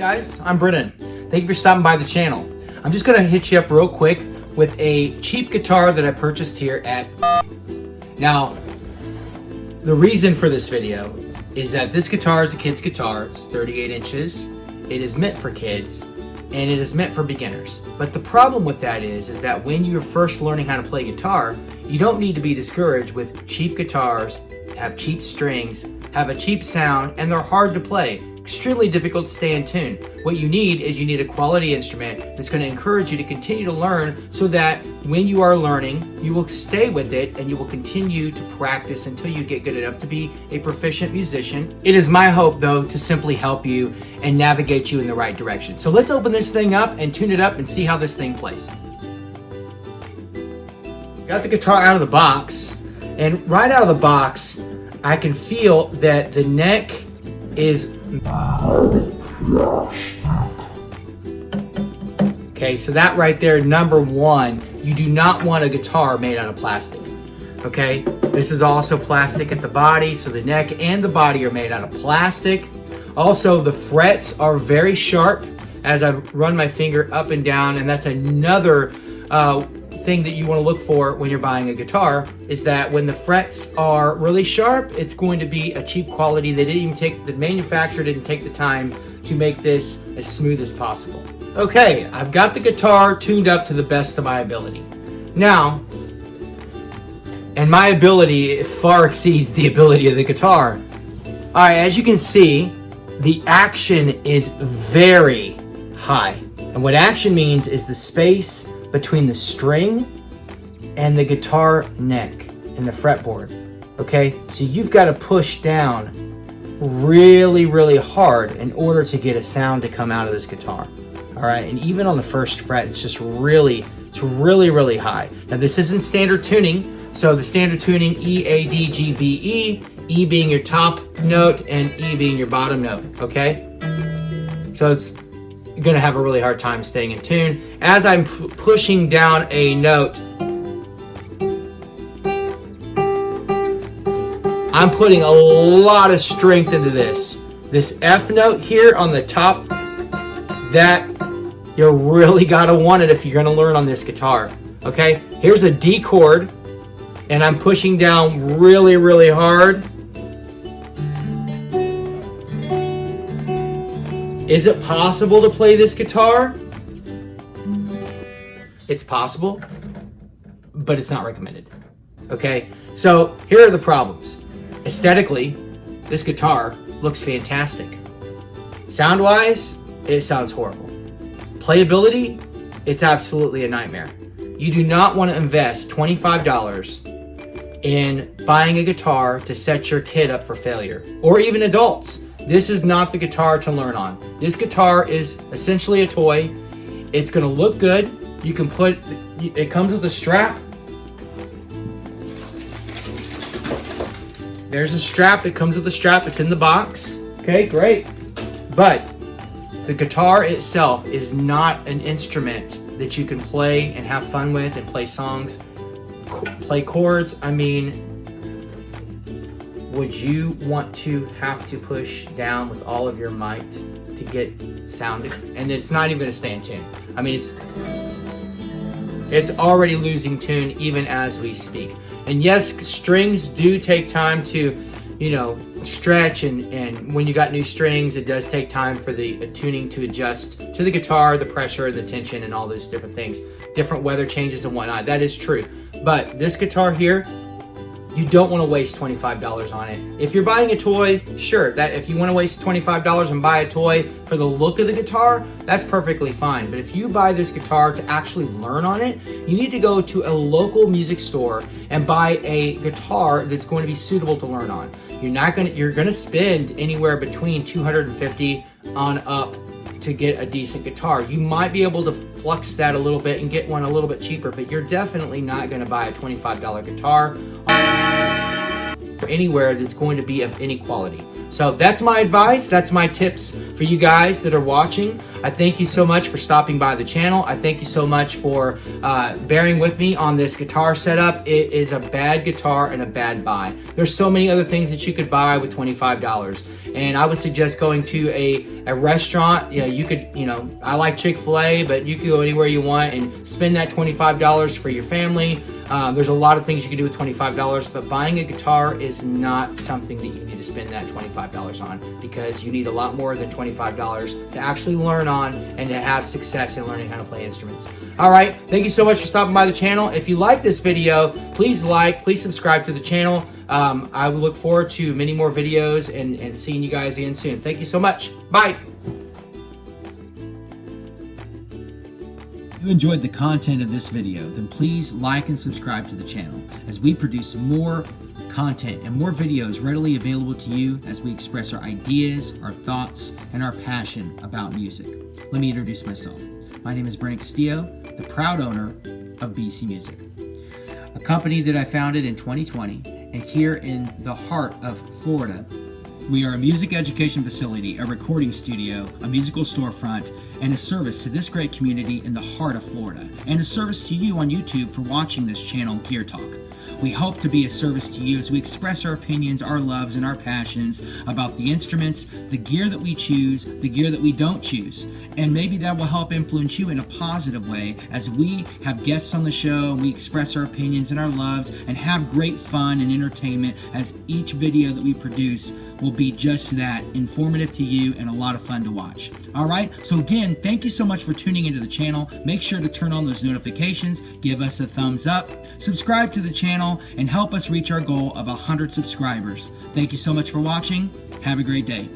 guys, I'm Brennan. Thank you for stopping by the channel. I'm just gonna hit you up real quick with a cheap guitar that I purchased here at... Now, the reason for this video is that this guitar is a kid's guitar. It's 38 inches. It is meant for kids, and it is meant for beginners. But the problem with that is that when you're first learning how to play guitar, you don't need to be discouraged with cheap guitars, have cheap strings, have a cheap sound, and they're hard to play. Extremely difficult to stay in tune. What you need is you need a quality instrument that's going to encourage you to continue to learn, so that when you are learning, you will stay with it and you will continue to practice until you get good enough to be a proficient musician. It is my hope, though, to simply help you and navigate you in the right direction. So let's open this thing up and tune it up and see how this thing plays. Got the guitar out of the box, and right out of the box, I can feel that the neck is... Okay, so that right there, number one, you do not want a guitar made out of plastic. Okay, this is also plastic at the body, so the neck and the body are made out of plastic. Also, the frets are very sharp as I run my finger up and down, and that's another thing that you want to look for when you're buying a guitar, is that when the frets are really sharp, it's going to be a cheap quality. They didn't even take, the manufacturer didn't take the time to make this as smooth as possible. Okay, I've got the guitar tuned up to the best of my ability. Now, and my ability far exceeds the ability of the guitar. All right, as you can see, the action is very high. And what action means is the space between the string and the guitar neck and the fretboard. Okay, so you've got to push down really, really hard in order to get a sound to come out of this guitar. All right, and even on the first fret, it's just really, really high. Now this isn't standard tuning, so the standard tuning, E, A, D, G, B, E, E being your top note and E being your bottom note, okay? So it's gonna have a really hard time staying in tune. As I'm pushing down a note, I'm putting a lot of strength into this. This F note here on the top, that you really gotta want it if you're gonna learn on this guitar. Okay, here's a D chord, and I'm pushing down really, really hard. Is it possible to play this guitar? It's possible, but it's not recommended. Okay, so here are the problems. Aesthetically, this guitar looks fantastic. Sound-wise, it sounds horrible. Playability, it's absolutely a nightmare. You do not want to invest $25 in buying a guitar to set your kid up for failure, or even adults. This is not the guitar to learn on. This guitar is essentially a toy. It's gonna look good. You can put, it comes with a strap. There's a strap, it comes with a strap, it's in the box. Okay, great. But the guitar itself is not an instrument that you can play and have fun with and play songs, play chords. I mean, would you want to have to push down with all of your might to get sounded? And it's not even gonna stay in tune. I mean, it's already losing tune even as we speak. And yes, strings do take time to, you know, stretch, and when you got new strings, it does take time for the tuning to adjust to the guitar, the pressure, the tension, and all those different things, different weather changes and whatnot. That is true. But this guitar here, you don't want to waste $25 on it. If you're buying a toy, sure, that if you want to waste $25 and buy a toy for the look of the guitar, that's perfectly fine. But if you buy this guitar to actually learn on it, you need to go to a local music store and buy a guitar that's going to be suitable to learn on. You're gonna spend anywhere between $250 on up to get a decent guitar. You might be able to flux that a little bit and get one a little bit cheaper, but you're definitely not gonna buy a $25 guitar anywhere that's going to be of any quality. So that's my advice, that's my tips for you guys that are watching. I thank you so much for stopping by the channel. I thank you so much for bearing with me on this guitar setup. It is a bad guitar and a bad buy. There's so many other things that you could buy with $25. And I would suggest going to a restaurant. You could, I like Chick-fil-A, but you could go anywhere you want and spend that $25 for your family. There's a lot of things you can do with $25, but buying a guitar is not something that you need to spend that $25 on, because you need a lot more than $25 to actually learn on and to have success in learning how to play instruments. All right, thank you so much for stopping by the channel. If you like this video, please subscribe to the channel. I will look forward to many more videos and seeing you guys again soon. Thank you so much. Bye. If you enjoyed the content of this video, then please like and subscribe to the channel as we produce more content and more videos readily available to you as we express our ideas, our thoughts, and our passion about music. Let me introduce myself. My name is Brennan Castillo, the proud owner of BC Music, a company that I founded in 2020, and here in the heart of Florida, we are a music education facility, a recording studio, a musical storefront, and a service to this great community in the heart of Florida, and a service to you on YouTube for watching this channel, Gear Talk. We hope to be a service to you as we express our opinions, our loves, and our passions about the instruments, the gear that we choose, the gear that we don't choose. And maybe that will help influence you in a positive way as we have guests on the show, and we express our opinions and our loves and have great fun and entertainment, as each video that we produce will be just that, informative to you and a lot of fun to watch. All right, so again, thank you so much for tuning into the channel. Make sure to turn on those notifications, give us a thumbs up, subscribe to the channel, and help us reach our goal of 100 subscribers. Thank you so much for watching. Have a great day.